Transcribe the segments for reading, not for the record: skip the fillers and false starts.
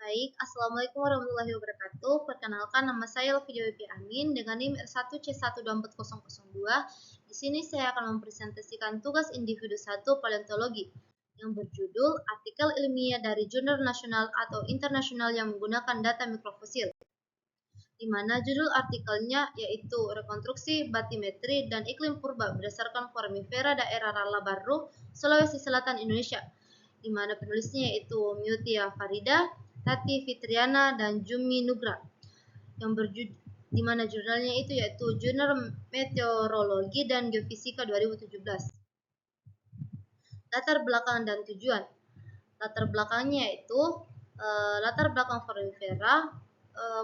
Baik, Assalamualaikum warahmatullahi wabarakatuh. Perkenalkan, nama saya Elvi Dewi Amin dengan NIM R1C124002. Di sini saya akan mempresentasikan tugas individu 1 paleontologi yang berjudul artikel ilmiah dari jurnal nasional atau internasional yang menggunakan data mikrofosil, di mana judul artikelnya yaitu rekonstruksi batimetri dan iklim purba berdasarkan foramifera daerah Rala Barru, Sulawesi Selatan, Indonesia, di mana penulisnya yaitu Mutia Farida, Tati Fitriana, dan Jumi Nugra, yang di mana jurnalnya itu yaitu Jurnal Meteorologi dan Geofisika 2017. Latar belakang dan tujuan. Latar belakangnya yaitu latar belakang foramifera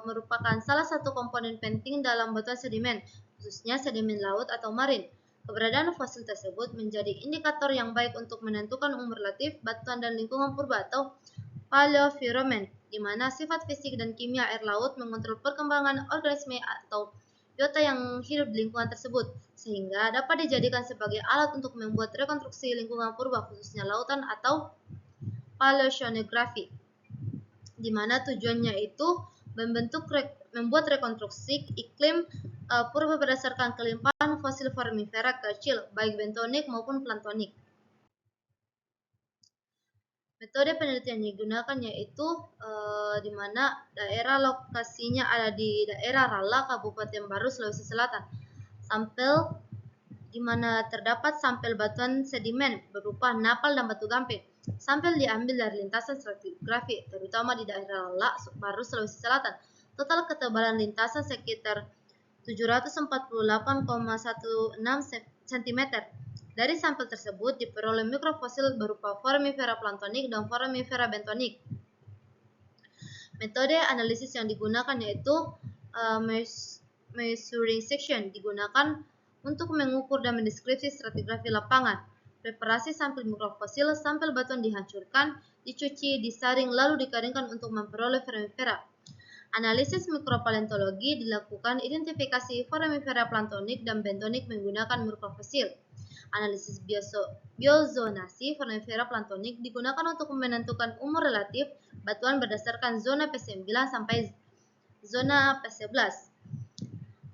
merupakan salah satu komponen penting dalam batuan sedimen, khususnya sedimen laut atau marin. Keberadaan fosil tersebut menjadi indikator yang baik untuk menentukan umur relatif batuan dan lingkungan purba atau paleoenvironment, di mana sifat fisik dan kimia air laut mengontrol perkembangan organisme atau biota yang hidup di lingkungan tersebut, sehingga dapat dijadikan sebagai alat untuk membuat rekonstruksi lingkungan purba khususnya lautan atau paleoceanografi, di mana tujuannya itu membuat rekonstruksi iklim purba berdasarkan kelimpahan fosil foramifera kecil, baik bentonik maupun plantonik. Metode penelitian yang digunakan yaitu di mana daerah lokasinya ada di daerah Rala, Kabupaten Baru, Sulawesi Selatan. Sampel di mana terdapat sampel batuan sedimen berupa napal dan batu gamping. Sampel diambil dari lintasan stratigrafi, terutama di daerah Rala, Baru, Sulawesi Selatan. Total ketebalan lintasan sekitar 748,16 cm. Dari sampel tersebut diperoleh mikrofosil berupa foramifera plantonik dan foramifera bentonik. Metode analisis yang digunakan yaitu measuring section, digunakan untuk mengukur dan mendeskripsi stratigrafi lapangan. Preparasi sampel mikrofosil, sampel batuan dihancurkan, dicuci, disaring, lalu dikeringkan untuk memperoleh foramifera. Analisis mikropaleontologi dilakukan identifikasi foramifera plantonik dan bentonik menggunakan mikrofosil. Analisis biozonasi foramifera plantonik digunakan untuk menentukan umur relatif batuan berdasarkan zona P9 sampai zona P11.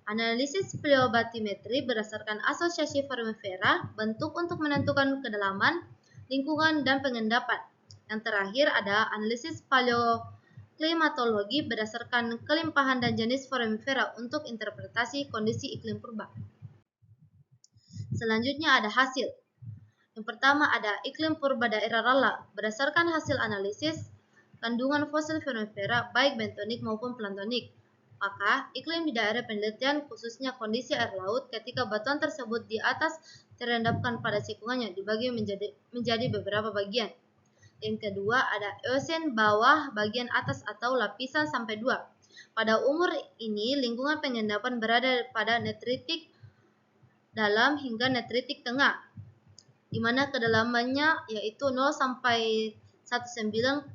Analisis pleobatimetri berdasarkan asosiasi foramifera bentuk untuk menentukan kedalaman, lingkungan, dan pengendapan. Yang terakhir ada analisis paleoklimatologi berdasarkan kelimpahan dan jenis foramifera untuk interpretasi kondisi iklim purba. Selanjutnya ada hasil. Yang pertama ada iklim purba daerah Rala. Berdasarkan hasil analisis kandungan fosil foramifera baik bentonik maupun plantonik, maka iklim di daerah penelitian khususnya kondisi air laut ketika batuan tersebut di atas terendapkan pada cekungannya dibagi menjadi beberapa bagian. Yang kedua ada Eosen bawah bagian atas atau lapisan sampai 2. Pada umur ini lingkungan pengendapan berada pada netritik dalam hingga netritik tengah, di mana kedalamannya yaitu 0 sampai 19,44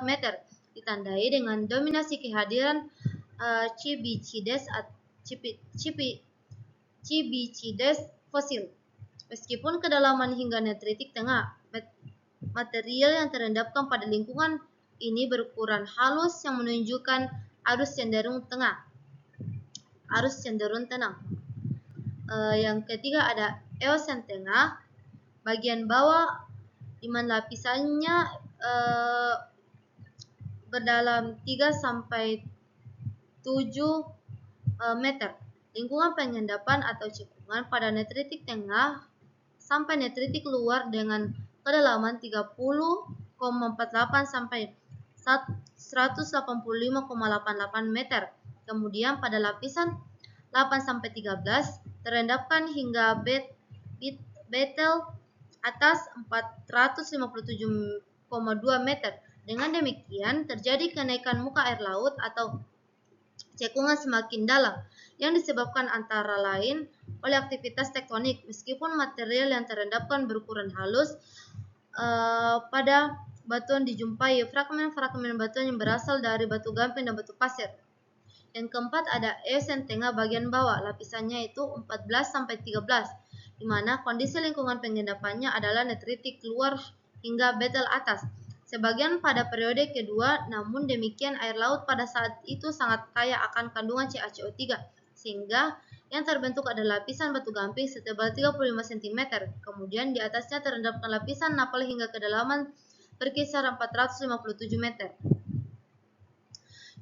meter, ditandai dengan dominasi kehadiran Cibicides fosil. Meskipun kedalaman hingga netritik tengah, material yang terendapkan pada lingkungan ini berukuran halus yang menunjukkan arus cenderung tenang. Yang ketiga ada Eosen tengah, bagian bawah di mana lapisannya berdalam 3 sampai 7 meter. Lingkungan pengendapan atau cekungan pada netritik tengah sampai netritik luar dengan kedalaman 30,48 sampai 185,88 meter. Kemudian pada lapisan 8 sampai 13 terendapkan hingga betel atas 457,2 meter. Dengan demikian terjadi kenaikan muka air laut atau cekungan semakin dalam yang disebabkan antara lain oleh aktivitas tektonik. Meskipun material yang terendapkan berukuran halus, pada batuan dijumpai fragmen-fragmen batuan yang berasal dari batu gamping dan batu pasir. Yang keempat ada Eosen tengah bagian bawah, lapisannya itu 14 sampai 13, di mana kondisi lingkungan pengendapannya adalah netritik luar hingga betel atas. Sebagian pada periode kedua, namun demikian air laut pada saat itu sangat kaya akan kandungan CaCO3, sehingga yang terbentuk adalah lapisan batu gamping setebal 35 cm. Kemudian di atasnya terendapkan lapisan napal hingga kedalaman berkisar 457 meter.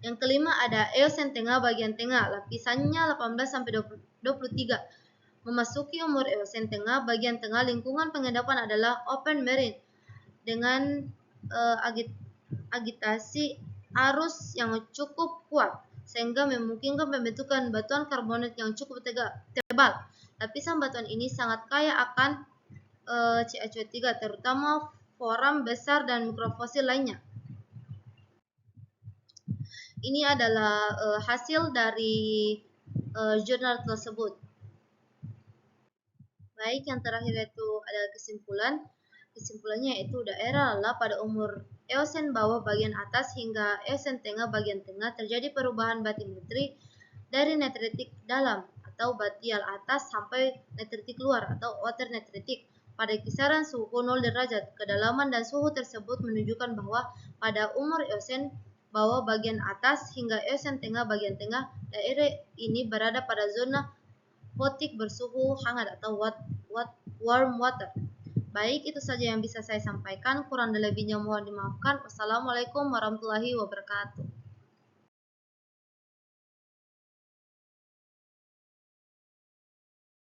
Yang kelima ada Eosen tengah bagian tengah, lapisannya 18 sampai 23. Memasuki umur Eosen tengah, bagian tengah lingkungan pengendapan adalah open marine dengan agitasi arus yang cukup kuat sehingga memungkinkan pembentukan batuan karbonat yang cukup tebal. Lapisan batuan ini sangat kaya akan CaCO3 terutama foram besar dan mikrofosil lainnya. Ini adalah hasil dari jurnal tersebut. Baik, yang terakhir itu adalah kesimpulan. Kesimpulannya yaitu daerah lala pada umur Eosen bawah bagian atas hingga Eosen tengah bagian tengah terjadi perubahan batimetri dari netritik dalam atau batial atas sampai netritik luar atau outer netritik pada kisaran suhu 0 derajat. Kedalaman dan suhu tersebut menunjukkan bahwa pada umur Eosen bawah bagian atas hingga Eosen tengah bagian tengah, daerah ini berada pada zona potik bersuhu hangat atau warm water. Baik, itu saja yang bisa saya sampaikan. Kurang dan lebihnya mohon dimaafkan. Wassalamualaikum warahmatullahi wabarakatuh.